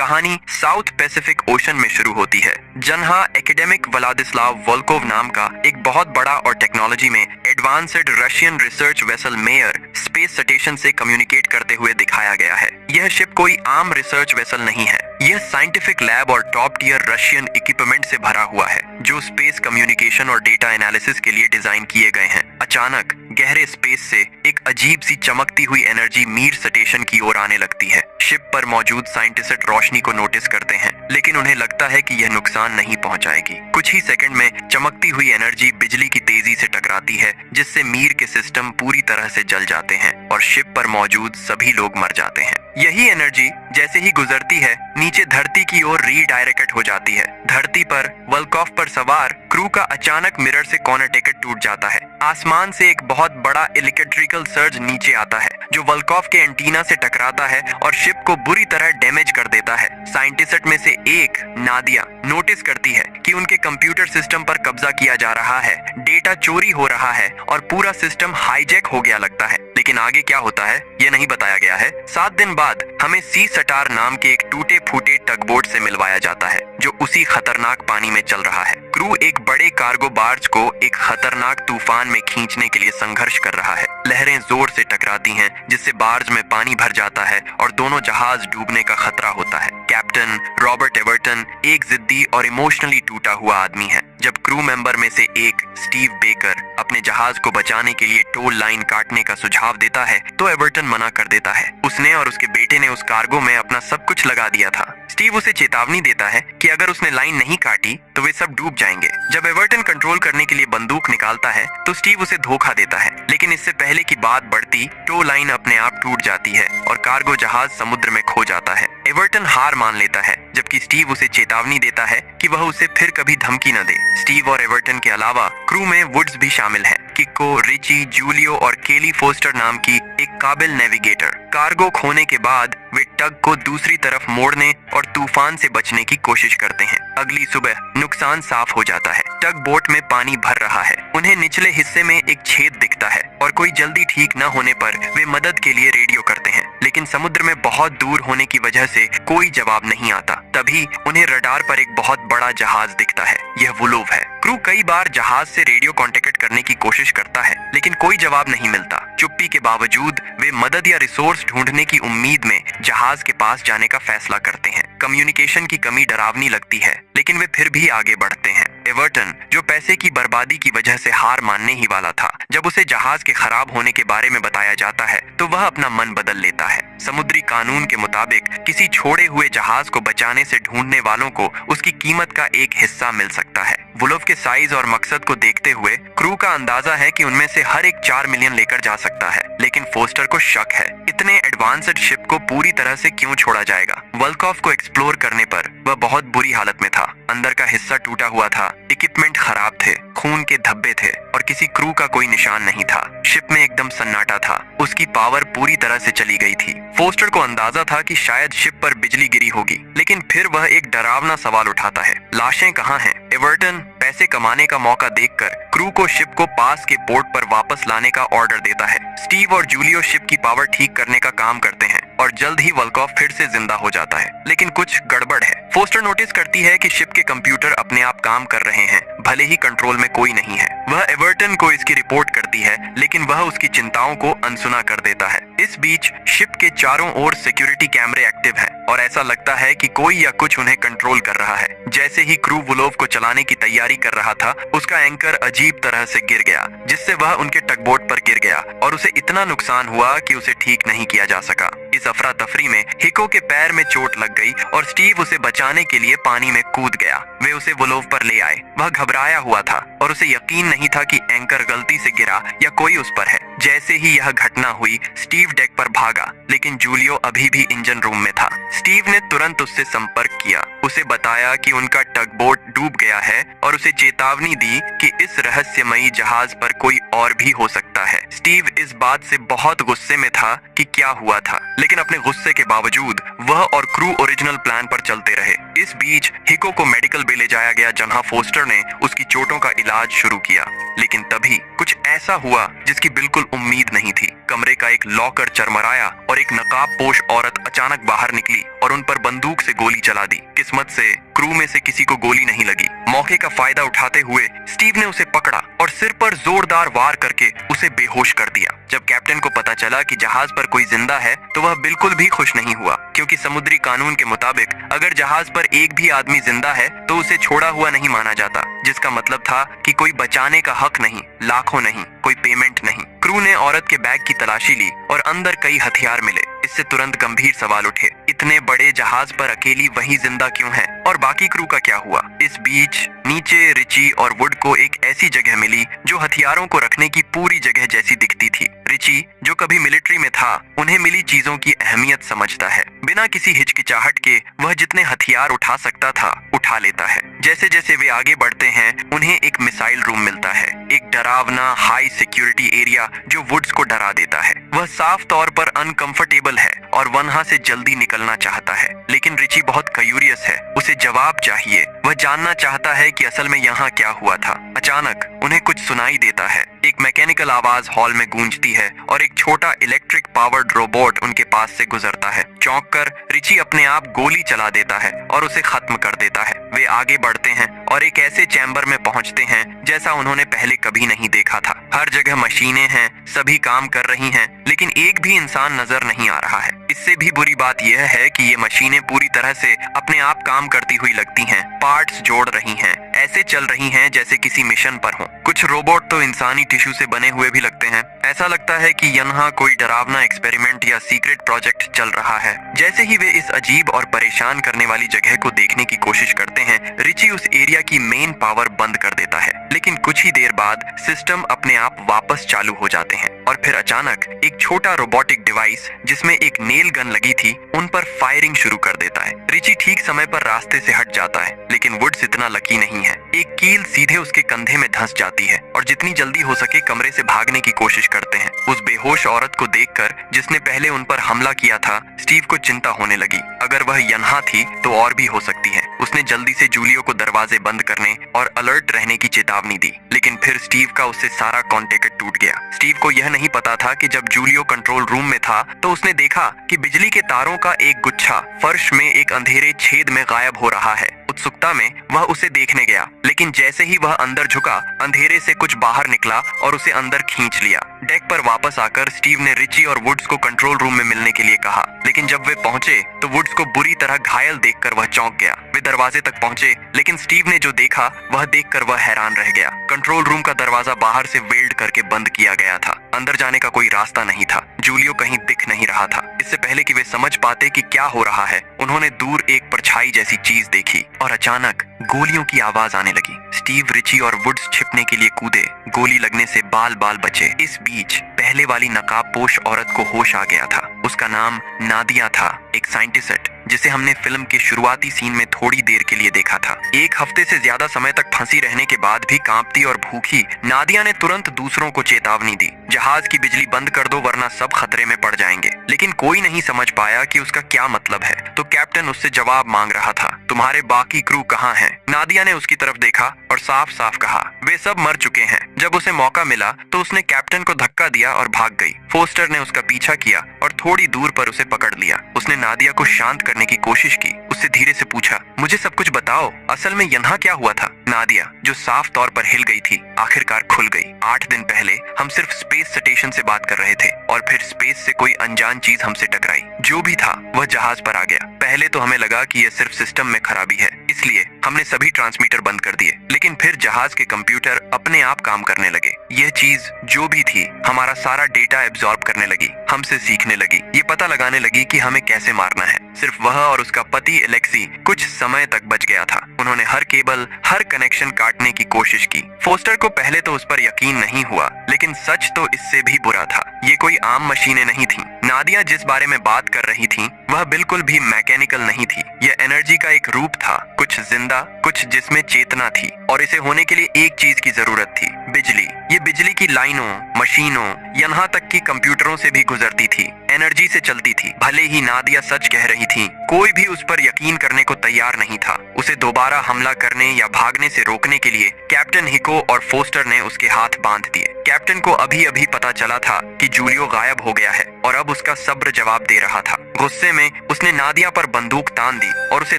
कहानी south Pacific ocean में शुरू होती है, जहां एकेडमिक व्लादिस्लाव वोल्कोव नाम का एक बहुत बड़ा और टेक्नोलॉजी में advanced Russian research vessel mayor space station से कम्युनिकेट करते हुए दिखाया गया है। यह शिप कोई आम रिसर्च वेसल नहीं है, यह साइंटिफिक लैब और टॉप टियर रशियन इक्विपमेंट से भरा हुआ है, जो स्पेस कम्युनिकेशन और डेटा एनालिसिस के लिए डिजाइन किए गए हैं। अचानक गहरे स्पेस से एक अजीब सी चमकती हुई एनर्जी मीर स्टेशन की ओर आने लगती है। शिप पर मौजूद साइंटिस्ट रोशनी को नोटिस करते हैं, लेकिन उन्हें लगता है कि यह नुकसान नहीं पहुंचाएगी। कुछ ही सेकंड में चमकती हुई एनर्जी बिजली की तेजी से टकराती है, जिससे मीर के सिस्टम पूरी तरह से जल जाते हैं और शिप पर मौजूद सभी लोग मर जाते हैं। यही एनर्जी जैसे ही गुजरती है, नीचे धरती की ओर रीडायरेक्ट हो जाती है। धरती पर वोल्कोव पर सवार क्रू का अचानक मिरर से कॉर्नर टिकट टूट जाता है। आसमान से एक बहुत बड़ा इलेक्ट्रिकल सर्ज नीचे आता है, जो वोल्कोव के एंटीना से टकराता है और शिप को बुरी तरह डैमेज कर देता है। साइंटिस्ट में से एक, नादिया, नोटिस करती है कि उनके कंप्यूटर सिस्टम पर कब्जा किया जा रहा है, डेटा चोरी हो रहा है और पूरा सिस्टम हाईजैक हो गया लगता है। लेकिन आगे क्या होता है यह नहीं बताया गया है। 7 दिन बाद हमें सी स्टार नाम के एक टूटे फूटे टगबोट से मिलवाया जाता है, जो उसी खतरनाक पानी में चल रहा है। क्रू एक बड़े कार्गो बार्ज को एक खतरनाक तूफान में खींचने के लिए संघर्ष कर रहा है। लहरें जोर से टकराती हैं, जिससे बार्ज में पानी भर जाता है और दोनों जहाज डूबने का खतरा होता है। कैप्टन रॉबर्ट एवर्टन एक जिद्दी और इमोशनली टूटा हुआ आदमी है। जब क्रू मेंबर में से एक, स्टीव बेकर, अपने जहाज को बचाने के लिए टोल लाइन काटने का सुझाव देता है, तो एवर्टन मना कर देता है। उसने और उसके बेटे ने उस कार्गो में अपना सब कुछ लगा दिया था। स्टीव उसे चेतावनी देता है कि अगर उसने लाइन नहीं काटी तो वे सब डूब जाएंगे। जब एवर्टन कंट्रोल करने के लिए बंदूक निकालता है, तो स्टीव उसे धोखा देता है, लेकिन इससे पहले कि बात बढ़ती, टो लाइन अपने आप टूट जाती है और कार्गो जहाज समुद्र में खो जाता है। एवर्टन हार मान लेता है, जबकि स्टीव उसे चेतावनी देता है कि वह उसे फिर कभी धमकी न दे। स्टीव और एवर्टन के अलावा क्रू में वुड्स भी शामिल हैं, किको, रिची, जूलियो और केली फोस्टर नाम की एक काबिल नेविगेटर। कार्गो खोने के बाद वे टग को दूसरी तरफ मोड़ने और तूफान से बचने की कोशिश करते हैं। अगली सुबह नुकसान साफ हो जाता है। टग बोट में पानी भर रहा है। उन्हें निचले हिस्से में एक छेद दिखता है और कोई जल्दी ठीक न होने पर वे मदद के लिए रेडियो करते हैं, लेकिन समुद्र में बहुत दूर होने की वजह से कोई जवाब नहीं आता। तभी उन्हें रडार पर एक बहुत बड़ा जहाज दिखता है। यह वुलोव है। क्रू कई बार जहाज से रेडियो कांटेक्ट करने की कोशिश करता है, लेकिन कोई जवाब नहीं मिलता। चुप्पी के बावजूद वे मदद या रिसोर्स ढूंढने की उम्मीद में जहाज के पास जाने का फैसला करते हैं। कम्युनिकेशन की कमी डरावनी लगती है, लेकिन वे फिर भी आगे बढ़ते हैं। एवर्टन, जो पैसे की बर्बादी की वजह से हार मानने ही वाला था, जब उसे जहाज के खराब होने के बारे में बताया जाता है, तो वह अपना मन बदल लेता है। समुद्री कानून के मुताबिक किसी छोड़े हुए जहाज को बचाने से ढूंढने वालों को उसकी कीमत का एक हिस्सा मिल सकता है। वुलोव के साइज और मकसद को देखते हुए क्रू का अंदाजा है कि उनमें से हर एक 4 मिलियन लेकर जा सकता है, लेकिन फोस्टर को शक है, इतने एडवांस्ड शिप को पूरी तरह से क्यों छोड़ा जाएगा। वोल्कोव को एक्सप्लोर करने पर वह बहुत बुरी हालत में था। अंदर का हिस्सा टूटा हुआ था, इक्विपमेंट खराब थे, खून के धब्बे थे और किसी क्रू का कोई निशान नहीं था। शिप में एकदम सन्नाटा था, उसकी पावर पूरी तरह से चली गई थी। फोस्टर को अंदाजा था कि शायद शिप पर बिजली गिरी होगी, लेकिन फिर वह एक डरावना सवाल उठाता है, लाशें कहाँ हैं? एवर्टन पैसे कमाने का मौका देखकर क्रू को शिप को पास के पोर्ट पर वापस लाने का ऑर्डर देता है। स्टीव और जूलियो शिप की पावर ठीक करने का काम करते हैं और जल्द ही वोल्कोव फिर से जिंदा हो जाता है, लेकिन कुछ गड़बड़ है। फोस्टर नोटिस करती है कि शिप के कंप्यूटर अपने आप काम कर रहे हैं, भले ही कंट्रोल में कोई नहीं है। वह एवर्टन को इसकी रिपोर्ट करती है, लेकिन वह उसकी चिंताओं को अनसुना कर देता है। इस बीच शिप के चारों ओर सिक्योरिटी कैमरे एक्टिव हैं और ऐसा लगता है कि कोई या कुछ उन्हें कंट्रोल कर रहा है। जैसे ही क्रू वुलोव को चलाने की तैयारी कर रहा था, उसका एंकर अजीब तरह से गिर गया, जिससे वह उनके टगबोट पर गिर गया और उसे इतना नुकसान हुआ कि उसे ठीक नहीं किया जा सका। इस अफरा तफरी में हिको के पैर में चोट लग गई और स्टीव उसे बचाने के लिए पानी में कूद गया। वे उसे वुलोव पर ले आए। वह घबराया हुआ था और उसे यकीन नहीं था कि एंकर गलती से गिरा या कोई उस पर है। जैसे ही यह घटना हुई, स्टीव डेक पर भागा, लेकिन जूलियो अभी भी इंजन रूम में था। स्टीव ने तुरंत उससे संपर्क किया, उसे बताया कि उनका टगबोट डूब गया है और उसे चेतावनी दी कि इस रहस्यमयी जहाज पर कोई और भी हो सकता है। स्टीव इस बात से बहुत गुस्से में था कि क्या हुआ था, लेकिन अपने गुस्से के बावजूद वह और क्रू ओरिजिनल प्लान पर चलते रहे। इस बीच हिको को मेडिकल पे ले जाया गया जहां फोस्टर ने उसकी चोटों का इलाज शुरू किया। लेकिन तभी कुछ ऐसा हुआ जिसकी बिल्कुल उम्मीद नहीं थी। कमरे का एक लॉकर चरमराया और एक नकाबपोश औरत अचानक बाहर निकली और उन पर बंदूक से गोली चला दी। किस्मत से क्रू में से किसी को गोली नहीं लगी। मौके का फायदा उठाते हुए स्टीव ने उसे पकड़ा और सिर पर जोरदार वार करके उसे बेहोश कर दिया। जब कैप्टन को पता चला कि जहाज पर कोई जिंदा है तो वह बिल्कुल भी खुश नहीं हुआ, क्योंकि समुद्री कानून के मुताबिक अगर जहाज पर एक भी आदमी जिंदा है तो उसे छोड़ा हुआ नहीं माना जाता, जिसका मतलब था कि कोई बचाने का हक नहीं, लाखों नहीं, कोई पेमेंट नहीं। क्रू ने औरत के बैग की तलाशी ली और अंदर कई हथियार मिले। इससे तुरंत गंभीर सवाल उठे, इतने बड़े जहाज पर अकेली वही जिंदा क्यों है और बाकी क्रू का क्या हुआ? इस बीच नीचे रिची और वुड को एक ऐसी जगह मिली जो हथियारों को रखने की पूरी जगह जैसी दिखती थी। रिची, जो कभी मिलिट्री में था, उन्हें मिली चीजों की अहमियत समझता है। बिना किसी हिचकिचाहट के वह जितने हथियार उठा सकता था उठा लेता है। जैसे जैसे वे आगे बढ़ते हैं उन्हें एक मिसाइल रूम मिलता है, एक डरावना हाई सिक्योरिटी एरिया जो वुड्स को डरा देता है। वह साफ तौर पर अनकंफर्टेबल है और वहां से जल्दी निकलना चाहता है, लेकिन रिची बहुत क्यूरियस है, उसे जवाब चाहिए। वह जानना चाहता है कि असल में यहाँ क्या हुआ था। अचानक उन्हें कुछ सुनाई देता है। एक मैकेनिकल आवाज हॉल में गूंजती है और एक छोटा इलेक्ट्रिक पावर्ड रोबोट उनके पास से गुजरता है। चौंक कर रिची अपने आप गोली चला देता है और उसे खत्म कर देता है। वे आगे बढ़ते हैं और एक ऐसे चैम्बर में पहुंचते हैं जैसा उन्होंने पहले कभी नहीं देखा था। हर जगह मशीनें हैं, सभी काम कर रही हैं, लेकिन एक भी इंसान नजर नहीं आ रहा है। इससे भी बुरी बात यह है कि ये मशीनें पूरी तरह से अपने आप काम करती हुई लगती हैं, पार्ट्स जोड़ रही हैं, ऐसे चल रही हैं जैसे किसी मिशन पर हों। कुछ रोबोट तो इंसानी टिश्यू से बने हुए भी लगते हैं। ऐसा लगता है कि यहाँ कोई डरावना एक्सपेरिमेंट या सीक्रेट प्रोजेक्ट चल रहा है। जैसे ही वे इस अजीब और परेशान करने वाली जगह को देखने की कोशिश करते हैं, रिची उस एरिया की मेन पावर बंद कर देता है। लेकिन कुछ ही देर बाद सिस्टम अपने आप वापस चालू हो जाते हैं और फिर अचानक एक छोटा रोबोटिक डिवाइस जिसमें एक नेल गन लगी थी उन पर फायरिंग शुरू कर देता है। रिची ठीक समय पर रास्ते से हट जाता है, लेकिन वुड्स इतना लकी नहीं है। एक कील सीधे उसके कंधे में धंस जाती है और जितनी जल्दी हो सके कमरे से भागने की कोशिश करते हैं। उस बेहोश औरत को देखकर जिसने पहले उन पर हमला किया था, स्टीव को चिंता होने लगी। अगर वह यहाँ थी तो और भी हो सकती है। उसने जल्दी से जूलियो को दरवाजे बंद करने और अलर्ट रहने की चेतावनी दी, लेकिन फिर स्टीव का उससे सारा कांटेक्ट टूट गया। स्टीव को यह नहीं पता था कि जब जूलियो कंट्रोल रूम में था तो उसने देखा कि बिजली के तारों का एक गुच्छा फर्श में एक अंधेरे छेद में गायब हो रहा है। उत्सुकता में वह उसे देखने गया, लेकिन जैसे ही वह अंदर झुका, अंधेरे से कुछ बाहर निकला और उसे अंदर खींच लिया। डेक पर वापस आकर स्टीव ने रिची और वुड्स को कंट्रोल रूम में मिलने के लिए कहा, लेकिन जब वे पहुंचे तो वुड्स को बुरी तरह घायल देखकर वह चौंक गया। वे दरवाजे तक पहुंचे, लेकिन स्टीव ने जो देखा वह देखकर वह हैरान रह गया। कंट्रोल रूम का दरवाजा बाहर से वेल्ड करके बंद किया गया था। अंदर जाने का कोई रास्ता नहीं था। जूलियो कहीं दिख नहीं रहा था। इससे पहले कि वे समझ पाते कि क्या हो रहा है, उन्होंने दूर एक परछाई जैसी चीज देखी और अचानक गोलियों की आवाज आने लगी। स्टीव, रिची और वुड्स छिपने के लिए कूदे। गोली लगने से बाल बाल बचे। इस बीच पहले वाली नकाबपोश औरत को होश आ गया था। उसका नाम नादिया था, एक साइंटिस्ट जिसे हमने फिल्म के शुरुआती सीन में थोड़ी देर के लिए देखा था। एक हफ्ते से ज्यादा समय तक फंसी रहने के बाद भी कांपती और भूखी नादिया ने तुरंत दूसरों को चेतावनी दी, जहाज की बिजली बंद कर दो वरना सब खतरे में पड़ जाएंगे। लेकिन कोई नहीं समझ पाया कि उसका क्या मतलब है। तो कैप्टन उससे जवाब मांग रहा था, तुम्हारे बाकी क्रू कहाँ हैं? नादिया ने उसकी तरफ देखा और साफ साफ कहा, वे सब मर चुके हैं। जब उसे मौका मिला तो उसने कैप्टन को धक्का दिया और भाग गई। फोस्टर ने उसका पीछा किया और थोड़ी दूर पर उसे पकड़ लिया। उसने नादिया को शांत करने की कोशिश की। उससे धीरे से पूछा, मुझे सब कुछ बताओ, असल में यहाँ क्या हुआ था? नादिया, जो साफ तौर पर हिल गई थी, आखिरकार खुल गई। 8 दिन पहले हम सिर्फ स्पेस स्टेशन से बात कर रहे थे और फिर स्पेस से कोई अनजान चीज हमसे टकराई। जो भी था वह जहाज पर आ गया। पहले तो हमें लगा कि यह सिर्फ सिस्टम में खराबी है, इसलिए हमने सभी ट्रांसमीटर बंद कर दिए। लेकिन फिर जहाज के कंप्यूटर अपने आप काम करने लगे। यह चीज जो भी थी हमारा सारा डेटा एब्जॉर्ब करने लगी, हमसे सीखने लगी, ये पता लगाने लगी कि हमें कैसे मारना है। सिर्फ वह और उसका पति एलेक्सी कुछ समय तक बच गया था। उन्होंने हर केबल, हर कनेक्शन काटने की कोशिश की। फोस्टर को पहले तो उस पर यकीन नहीं हुआ, लेकिन सच तो इससे भी बुरा था। ये कोई आम मशीनें नहीं थीं। नादिया जिस बारे में बात कर रही थी वह बिल्कुल भी मैकेनिकल नहीं थी। यह एनर्जी का एक रूप था, कुछ जिंदा, कुछ जिसमें चेतना थी। और इसे होने के लिए एक चीज की जरूरत थी, बिजली। ये बिजली की लाइनों, मशीनों, यहाँ तक कि कंप्यूटरों से भी गुजरती थी। एनर्जी से चलती थी। भले ही नादिया सच कह रही थी, कोई भी उस पर यकीन करने को तैयार नहीं था। उसे दोबारा हमला करने या भागने से रोकने के लिए कैप्टन हिको और फोस्टर ने उसके हाथ बांध दिए। कैप्टन को अभी अभी पता चला था कि जूलियो गायब हो गया है और अब उसका सब्र जवाब दे रहा था। गुस्से में उसने नादिया पर बंदूक तान दी और उसे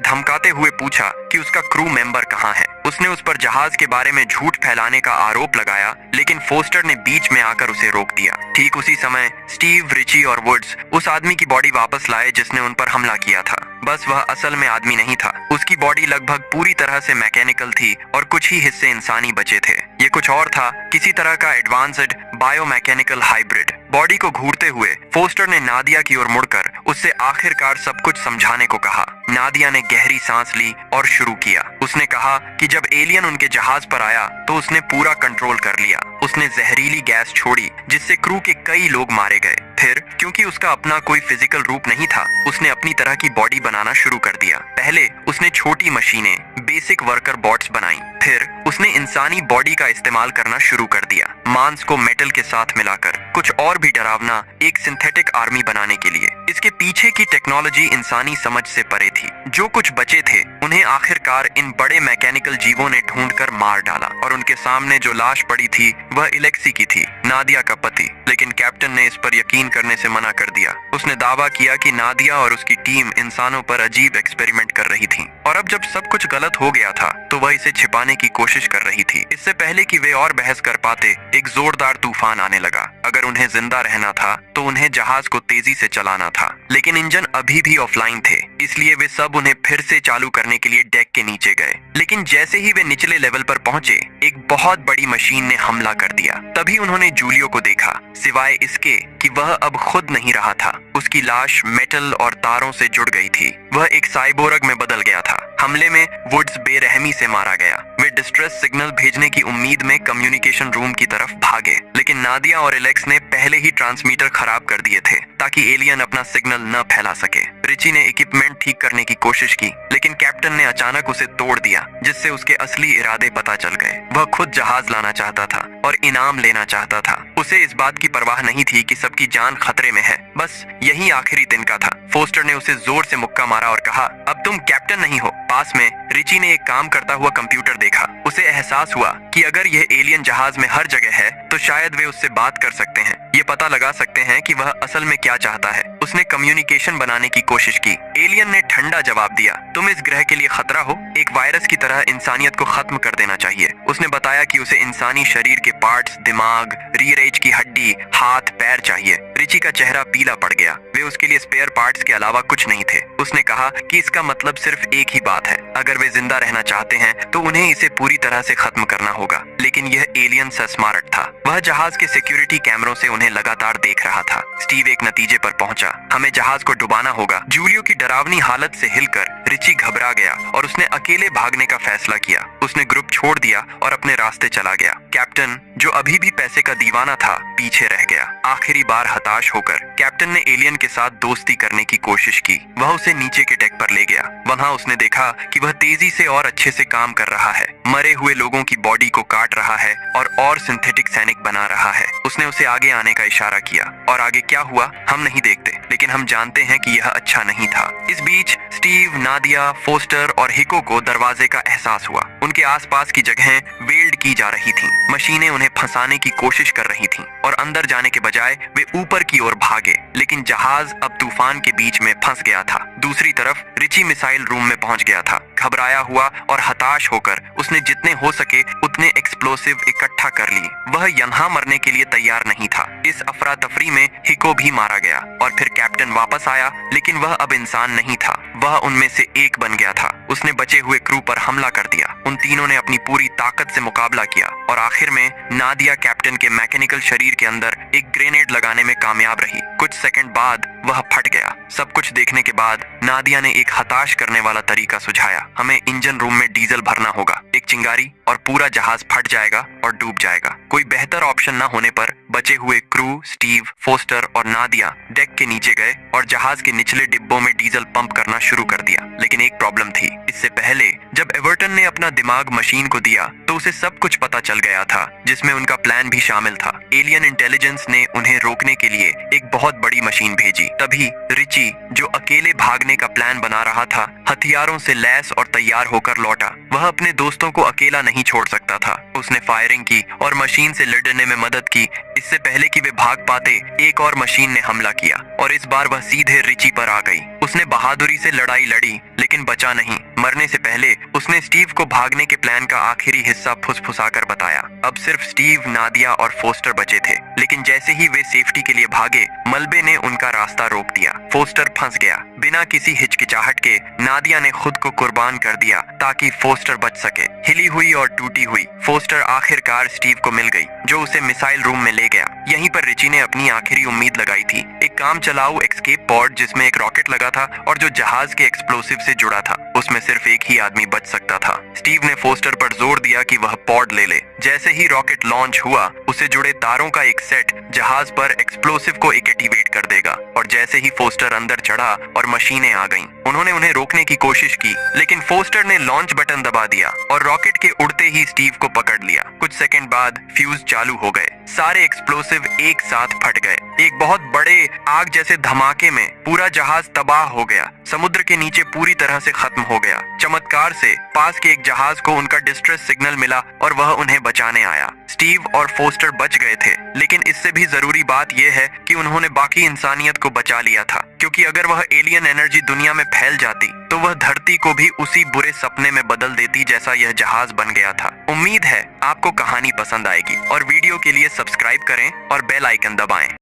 धमकाते हुए पूछा कि उसका क्रू मेंबर कहाँ है। उसने उस पर जहाज के बारे में झूठ फैलाने का आरोप लगाया, लेकिन फोस्टर ने बीच में आकर उसे रोक दिया। ठीक उसी समय स्टीव, रिची और वुड्स उस आदमी की बॉडी वापस लाए जिसने उन पर हमला किया था। बस वह असल में आदमी नहीं था। उसकी बॉडी लगभग पूरी तरह से मैकेनिकल थी और कुछ ही हिस्से इंसानी बचे थे। ये कुछ और था, किसी तरह का एडवांस्ड बायोमैकेनिकल हाइब्रिड। बॉडी को घूरते हुए फोस्टर ने नादिया की ओर मुड़कर उससे आखिरकार सब कुछ समझाने को कहा। नादिया ने गहरी सांस ली और शुरू किया। उसने कहा कि जब एलियन उनके जहाज पर आया तो उसने पूरा कंट्रोल कर लिया। उसने जहरीली गैस छोड़ी जिससे क्रू के कई लोग मारे गए। फिर क्योंकि उसका अपना कोई फिजिकल रूप नहीं था, उसने अपनी तरह की बॉडी बनाना शुरू कर दिया। पहले उसने छोटी मशीनें, बेसिक वर्कर बॉट्स बनाई। फिर उसने इंसानी बॉडी का इस्तेमाल करना शुरू कर दिया, मांस को मेटल के साथ मिलाकर। कुछ और भी डरावना, एक सिंथेटिक आर्मी बनाने के लिए। इसके पीछे की टेक्नोलॉजी इंसानी समझ से परे थी। जो कुछ बचे थे उन्हें आखिरकार इन बड़े मैकेनिकल जीवों ने ढूंढकर मार डाला और उनके सामने जो लाश पड़ी थी वह इलेक्सी की थी, नादिया का पति। लेकिन कैप्टन ने इस पर यकीन करने से मना कर दिया। उसने दावा किया कि नादिया और उसकी टीम इंसानों पर अजीब एक्सपेरिमेंट कर रही थी और अब जब सब कुछ गलत हो गया था तो वह इसे छिपाने की कोशिश कर रही थी। इससे पहले कि वे और बहस कर पाते, एक जोरदार तूफान आने लगा। अगर उन्हें जिंदा रहना था तो उन्हें जहाज को तेजी से चलाना था, लेकिन इंजन अभी भी ऑफलाइन थे, इसलिए वे सब उन्हें फिर से चालू करने के लिए डेक के नीचे गए। लेकिन जैसे ही वे निचले लेवल पर पहुंचे, एक बहुत बड़ी मशीन ने हमला कर दिया। तभी उन्होंने जूलियो को देखा। सिवाय इसके कि वह अब खुद नहीं रहा था, उसकी लाश मेटल और तारों से जुड़ गई थी। वह एक साइबोरग में बदल गया था। हमले में वुड्स बेरहमी से मारा गया। वे डिस्ट्रेस सिग्नल भेजने की उम्मीद में कम्युनिकेशन रूम की तरफ भागे, लेकिन नादिया और एलेक्स ने पहले ही ट्रांसमीटर खराब कर दिए थे ताकि एलियन अपना सिग्नल न फैला सके। रिची ने इक्विपमेंट ठीक करने की कोशिश की, लेकिन कैप्टन ने अचानक उसे तोड़ दिया, जिससे उसके असली इरादे पता चल गए। वह खुद जहाज लाना चाहता था और इनाम लेना चाहता था। उसे इस बात की परवाह नहीं थी कि सबकी जान खतरे में है। बस यही आखिरी तिनका था। फोस्टर ने उसे जोर से मुक्का मारा और कहा, अब तुम कैप्टन नहीं हो। पास में रिची ने एक काम करता हुआ कंप्यूटर देखा। उसे एहसास हुआ कि अगर यह एलियन जहाज में हर जगह है तो शायद वे उससे बात कर सकते हैं, ये पता लगा सकते हैं कि वह असल में क्या चाहता है। उसने कम्युनिकेशन बनाने की कोशिश की। एलियन ने ठंडा जवाब दिया, तुम इस ग्रह के लिए खतरा हो, एक वायरस की तरह इंसानियत को खत्म कर देना चाहिए। उसने बताया कि उसे इंसानी शरीर के पार्ट्स, दिमाग, रीढ़ की हड्डी, हाथ, पैर चाहिए। रिची का चेहरा पीला पड़ गया। वे उसके लिए स्पेयर पार्ट्स के अलावा कुछ नहीं थे। उसने कहा कि इसका मतलब सिर्फ एक ही बात है, अगर वे जिंदा रहना चाहते हैं तो उन्हें इसे पूरी तरह से खत्म करना होगा। लेकिन यह एलियन स्मार्ट था। वह जहाज के सिक्योरिटी कैमरों से उन्हें लगातार देख रहा था। स्टीव एक नतीजे पर पहुंचा, हमें जहाज को डुबाना होगा। जूलियो की डरावनी हालत से हिलकर रिची घबरा गया और उसने अकेले भागने का फैसला किया। उसने ग्रुप छोड़ दिया और अपने रास्ते चला गया। कैप्टन, जो अभी भी पैसे का दीवाना था, पीछे रह गया। आखिरी बार हताश होकर कैप्टन ने एलियन के साथ दोस्ती करने की कोशिश की। वह उसे नीचे के डेक पर ले गया। वहां उसने देखा कि वह तेजी से और अच्छे से काम कर रहा है, मरे हुए लोगों की बॉडी को काट रहा है और सिंथेटिक सैनिक बना रहा है। उसने उसे आगे आने का इशारा किया और आगे क्या हुआ हम नहीं देखते, लेकिन हम जानते हैं कि यह अच्छा नहीं था। इस बीच स्टीव, नादिया, फोस्टर और हिको को दरवाजे का एहसास हुआ। उनके आसपास की जगहें वेल्ड की जा रही थीं। मशीनें उन्हें फंसाने की कोशिश कर रही थीं और अंदर जाने के बजाय वे ऊपर की ओर भागे, लेकिन जहाज अब तूफान के बीच में फंस गया था। दूसरी तरफ रिची मिसाइल रूम में पहुंच गया था। घबराया हुआ और हताश होकर उसने जितने हो सके उतने एक्सप्लोसिव इकट्ठा कर ली। वह यहाँ मरने के लिए तैयार नहीं था। इस अफरा तफरी में हिको भी मारा गया और फिर कैप्टन वापस आया, लेकिन वह अब इंसान नहीं था। वह उनमें से एक बन गया था। उसने बचे हुए क्रू पर हमला कर दिया। उन तीनों ने अपनी पूरी ताकत से मुकाबला किया और आखिर में नादिया कैप्टन के मैकेनिकल शरीर के अंदर एक ग्रेनेड लगाने में कामयाब रही। कुछ सेकंड बाद वह फट गया। सब कुछ देखने के बाद नादिया ने एक हताश करने वाला तरीका सुझाया, हमें इंजन रूम में डीजल भरना होगा। एक चिंगारी और पूरा जहाज फट जाएगा और डूब जाएगा। कोई बेहतर ऑप्शन न होने पर बचे हुए क्रू, स्टीव, फोस्टर और नादिया डेक के नीचे गए और जहाज के निचले डिब्बों में डीजल पंप करना शुरू कर दिया। लेकिन एक प्रॉब्लम थी। इससे पहले जब एवर्टन ने अपना अपना दिमाग मशीन को दिया तो उसे सब कुछ पता चल गया था, जिसमें उनका प्लान भी शामिल था। एलियन इंटेलिजेंस ने उन्हें रोकने के लिए एक बहुत बड़ी मशीन भेजी। तभी रिची, जो अकेले भागने का प्लान बना रहा था, हथियारों से लैस और तैयार होकर लौटा। वह अपने दोस्तों को अकेला नहीं छोड़ सकता था। उसने फायरिंग की और मशीन से लड़ने में मदद की। इससे पहले कि वे भाग पाते, एक और मशीन ने हमला किया और इस बार वह सीधे रिची पर आ गई। उसने बहादुरी से लड़ाई लड़ी लेकिन बचा नहीं। मरने से पहले उसने स्टीव को भागने के प्लान का आखिरी हिस्सा फुसफुसाकर बताया। अब सिर्फ स्टीव, नादिया और फोस्टर बचे थे, लेकिन जैसे ही वे सेफ्टी के लिए भागे, मलबे ने उनका रास्ता रोक दिया। फोस्टर फंस गया। बिना किसी हिचकिचाहट के नादिया ने खुद को कुर्बान कर दिया ताकि फोस्टर बच सके। हिली हुई और टूटी हुई फोस्टर आखिरकार स्टीव को मिल गई, जो उसे मिसाइल रूम में ले गया। यहीं पर रिची ने अपनी आखिरी उम्मीद लगाई थी, एक काम चलाऊ एस्केप पॉड जिसमें एक रॉकेट लगा था और जो जहाज के एक्सप्लोसिव से जुड़ा था। उसमें सिर्फ एक ही आदमी बच सकता था। स्टीव ने फोस्टर पर जोर दिया कि वह पॉड ले ले। जैसे ही रॉकेट लॉन्च हुआ, उसे जुड़े तारों का एक सेट जहाज पर एक्सप्लोसिव को एक्टिवेट कर देगा और जैसे ही फोस्टर अंदर चढ़ा और मशीनें आ गईं, उन्होंने उन्हें रोकने की कोशिश की, लेकिन फोस्टर ने लॉन्च बटन दबा दिया और रॉकेट के उड़ते ही स्टीव को पकड़ लिया। कुछ सेकंड बाद फ्यूज चालू हो गए। सारे एक्सप्लोसिव एक साथ फट गए। एक बहुत बड़े आग जैसे धमाके में पूरा जहाज तबाह हो गया। समुद्र के नीचे पूरी तरह से खत्म हो गया। चमत्कार से पास के एक जहाज को उनका डिस्ट्रेस सिग्नल मिला और वह उन्हें बचाने आया। स्टीव और फोस्टर बच गए थे, लेकिन इससे भी जरूरी बात यह है कि उन्होंने बाकी इंसानियत को बचा लिया था, क्योंकि अगर वह एलियन एनर्जी दुनिया में फैल जाती तो वह धरती को भी उसी बुरे सपने में बदल देती जैसा यह जहाज बन गया था। उम्मीद है आपको कहानी पसंद आएगी और वीडियो के लिए सब्सक्राइब करें और बेल आइकन दबाएं।